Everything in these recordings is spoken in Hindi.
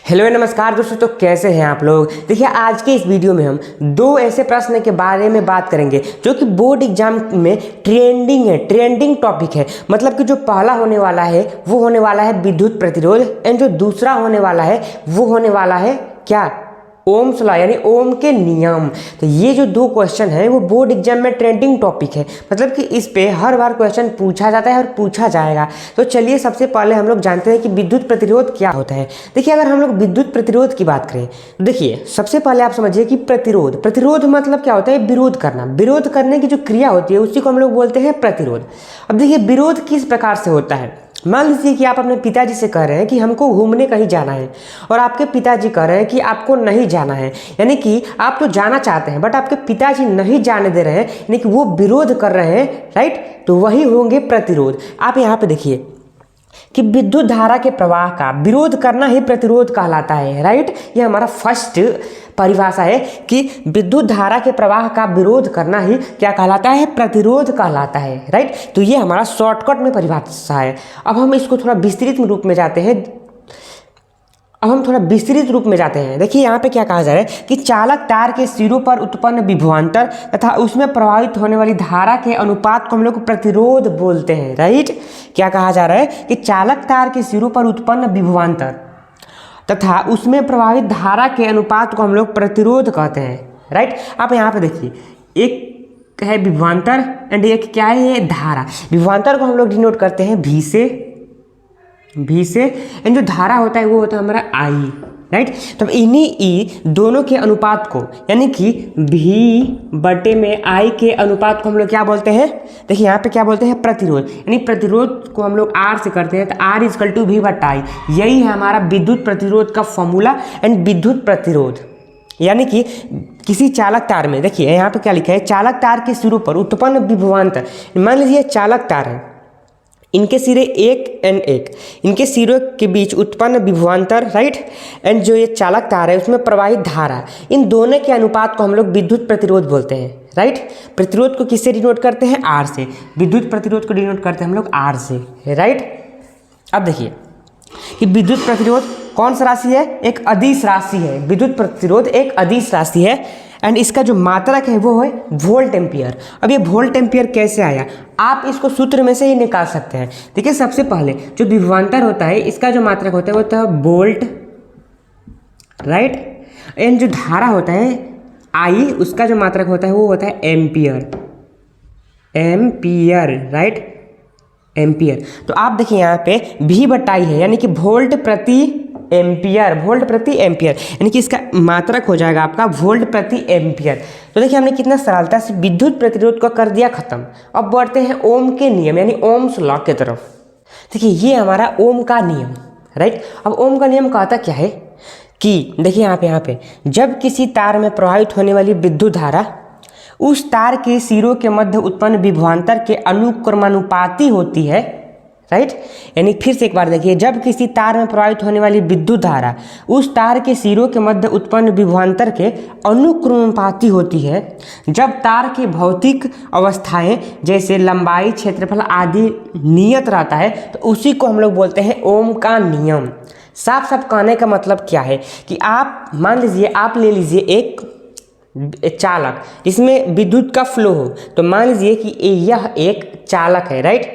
हेलो नमस्कार दोस्तों, तो कैसे हैं आप लोग। देखिए आज के इस वीडियो में हम दो ऐसे प्रश्न के बारे में बात करेंगे जो कि बोर्ड एग्जाम में ट्रेंडिंग टॉपिक है। मतलब कि जो पहला होने वाला है वो होने वाला है विद्युत प्रतिरोध एंड जो दूसरा होने वाला है वो होने वाला है क्या, ओम्स लॉ यानी ओम के नियम। तो ये जो दो क्वेश्चन है वो बोर्ड एग्जाम में ट्रेंडिंग टॉपिक है, मतलब कि इस पे हर बार क्वेश्चन पूछा जाता है और पूछा जाएगा। तो चलिए सबसे पहले हम लोग जानते हैं कि विद्युत प्रतिरोध क्या होता है। देखिए अगर हम लोग विद्युत प्रतिरोध की बात करें तो देखिए सबसे पहले आप समझिए कि प्रतिरोध मतलब क्या होता है, विरोध करना। विरोध करने की जो क्रिया होती है उसी को हम लोग बोलते हैं प्रतिरोध। अब देखिए विरोध किस प्रकार से होता है। मान लीजिए कि आप अपने पिताजी से कह रहे हैं कि हमको घूमने कहीं जाना है और आपके पिताजी कह रहे हैं कि आपको नहीं जाना है, यानी कि आप तो जाना चाहते हैं बट आपके पिताजी नहीं जाने दे रहे हैं, यानी कि वो विरोध कर रहे हैं, राइट। तो वही होंगे प्रतिरोध। आप यहाँ पे देखिए कि विद्युत धारा के प्रवाह का विरोध करना ही प्रतिरोध कहलाता है, राइट। ये हमारा फर्स्ट परिभाषा है कि विद्युत धारा के प्रवाह का विरोध करना ही क्या कहलाता है, प्रतिरोध कहलाता है, राइट। तो ये हमारा शॉर्टकट में परिभाषा है। अब हम इसको थोड़ा विस्तृत रूप में जाते हैं। देखिए यहाँ पे क्या कहा जा रहा है कि चालक तार के सिरों पर उत्पन्न विभवांतर तथा उसमें प्रवाहित होने वाली धारा के अनुपात को हम लोग प्रतिरोध बोलते हैं, राइट। क्या कहा जा रहा है कि चालक तार के सिरों पर उत्पन्न विभवांतर तथा उसमें प्रवाहित धारा के अनुपात को हम लोग प्रतिरोध कहते हैं, राइट। आप यहाँ पे देखिए एक है विभवांतर एंड एक क्या है, ये धारा। विभवांतर को हम लोग डिनोट करते हैं भी से एंड जो धारा होता है वो होता है हमारा आई, राइट। तो इन्हीं दोनों के अनुपात को यानी कि V/I के अनुपात को हम लोग क्या बोलते हैं, देखिए यहाँ पे क्या बोलते हैं, प्रतिरोध। यानी प्रतिरोध को हम लोग R से करते हैं तो R = V/I। यही है हमारा विद्युत प्रतिरोध का फॉर्मूला एंड विद्युत प्रतिरोध। यानी कि किसी चालक तार में देखिए यहाँ पे क्या लिखा है, चालक तार के सिरों पर उत्पन्न विभवांतर। मान लीजिए चालक तार है, इनके सिरे एक, इनके सिरों के बीच उत्पन्न विभवांतर, राइट। एंड जो ये चालक तार है उसमें प्रवाहित धारा, इन दोनों के अनुपात को हम लोग विद्युत प्रतिरोध बोलते हैं, राइट। प्रतिरोध को किससे डिनोट करते हैं, R से। विद्युत प्रतिरोध को डिनोट करते हैं हम लोग R से, राइट। अब देखिए कि विद्युत प्रतिरोध कौन सा राशि है, एक अदिश राशि है। विद्युत प्रतिरोध एक अदिश राशि है एंड इसका जो मात्रक है वो है वोल्ट एम्पियर। अब ये वोल्ट एम्पियर कैसे आया, आप इसको सूत्र में से ही निकाल सकते हैं। देखिए सबसे पहले जो विभवांतर होता है इसका जो मात्रक होता है वो होता है वोल्ट, राइट। एंड जो धारा होता है आई, उसका जो मात्रक होता है वो होता है एम्पियर, राइट, एम्पियर। तो आप देखिए यहाँ पे V/I है यानी कि वोल्ट प्रति एम्पियर, यानी कि इसका मात्रक हो जाएगा आपका वोल्ट प्रति एम्पियर। तो देखिए हमने कितना सरलता से विद्युत प्रतिरोध को कर दिया खत्म। अब बढ़ते हैं ओम के नियम यानी ओम्स लॉ की तरफ। देखिए ये हमारा ओम का नियम, राइट। अब ओम का नियम कहता क्या है कि देखिए यहाँ पे जब किसी तार में प्रवाहित होने वाली विद्युत धारा उस तार के सिरों के मध्य उत्पन्न विभवांतर के अनुक्रमानुपाती होती है, राइट। यानी फिर से एक बार देखिए, जब किसी तार में प्रवाहित होने वाली विद्युत धारा उस तार के सिरों के मध्य उत्पन्न विभवांतर के अनुक्रमानुपाती होती है, जब तार की भौतिक अवस्थाएं जैसे लंबाई, क्षेत्रफल आदि नियत रहता है, तो उसी को हम लोग बोलते हैं ओम का नियम। साफ साफ कहने का मतलब क्या है कि आप मान लीजिए, आप ले लीजिए एक चालक जिसमें विद्युत का फ्लो हो। तो मान लीजिए कि यह एक चालक है, राइट।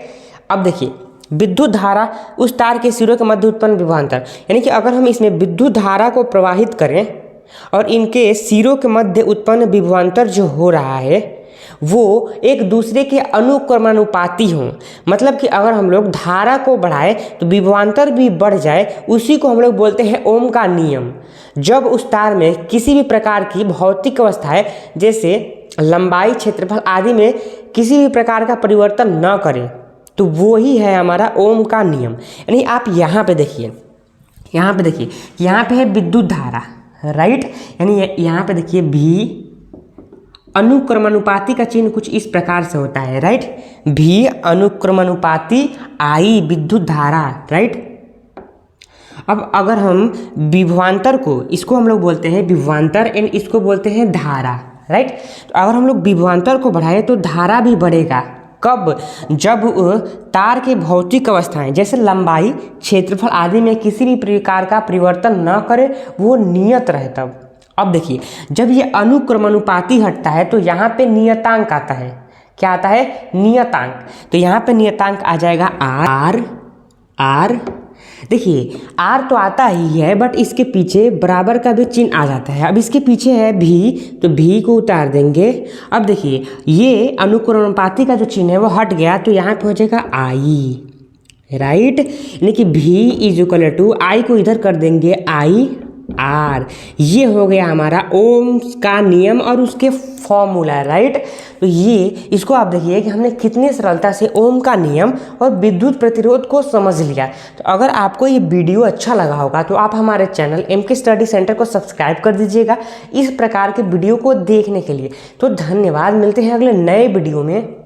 अब देखिए विद्युत धारा उस तार के सिरों के मध्य उत्पन्न विभवांतर, यानी कि अगर हम इसमें विद्युत धारा को प्रवाहित करें और इनके सिरों के मध्य उत्पन्न विभवांतर जो हो रहा है वो एक दूसरे के अनुक्रमानुपाती हों, मतलब कि अगर हम लोग धारा को बढ़ाएं तो विभवांतर भी बढ़ जाए, उसी को हम लोग बोलते हैं ओम का नियम। जब उस तार में किसी भी प्रकार की भौतिक अवस्थाएं जैसे लंबाई, क्षेत्रफल आदि में किसी भी प्रकार का परिवर्तन न करें, तो वो ही है हमारा ओम का नियम। यानी आप यहाँ पे देखिए कि यहाँ पे है विद्युत धारा, राइट। यानी यहाँ पे देखिए V अनुक्रमानुपाती का चिन्ह कुछ इस प्रकार से होता है, राइट। V अनुक्रमानुपाती I विद्युत धारा, राइट। अब अगर हम विभवांतर को, इसको हम लोग बोलते हैं विभवांतर एंड इसको बोलते हैं धारा, राइट। तो अगर हम लोग विभवांतर को बढ़ाएं तो धारा भी बढ़ेगा, कब? जब तार के भौतिक अवस्थाएं जैसे लंबाई, क्षेत्रफल आदि में किसी भी प्रकार का परिवर्तन न करे, वो नियत रहे तब। अब देखिए, जब ये अनुक्रमानुपाती हटता है तो यहाँ पे नियतांक आता है। क्या आता है? नियतांक। तो यहाँ पे नियतांक आ जाएगा आर। देखिए आर तो आता ही है, बट इसके पीछे बराबर का भी चिन्ह आ जाता है। अब इसके पीछे है भी, तो भी को उतार देंगे। अब देखिए ये अनुक्रमानुपाती का जो चिन्ह है वो हट गया, तो यहाँ पे हो जाएगा आई, राइट। यानी कि भी इज इक्वल टू आई को इधर कर देंगे आई आर। ये हो गया हमारा ओम्स का नियम और उसके फॉर्मूला, राइट। तो ये इसको आप देखिए कि हमने कितनी सरलता से ओम का नियम और विद्युत प्रतिरोध को समझ लिया। तो अगर आपको ये वीडियो अच्छा लगा होगा तो आप हमारे चैनल MK स्टडी सेंटर को सब्सक्राइब कर दीजिएगा इस प्रकार के वीडियो को देखने के लिए। तो धन्यवाद, मिलते हैं अगले नए वीडियो में।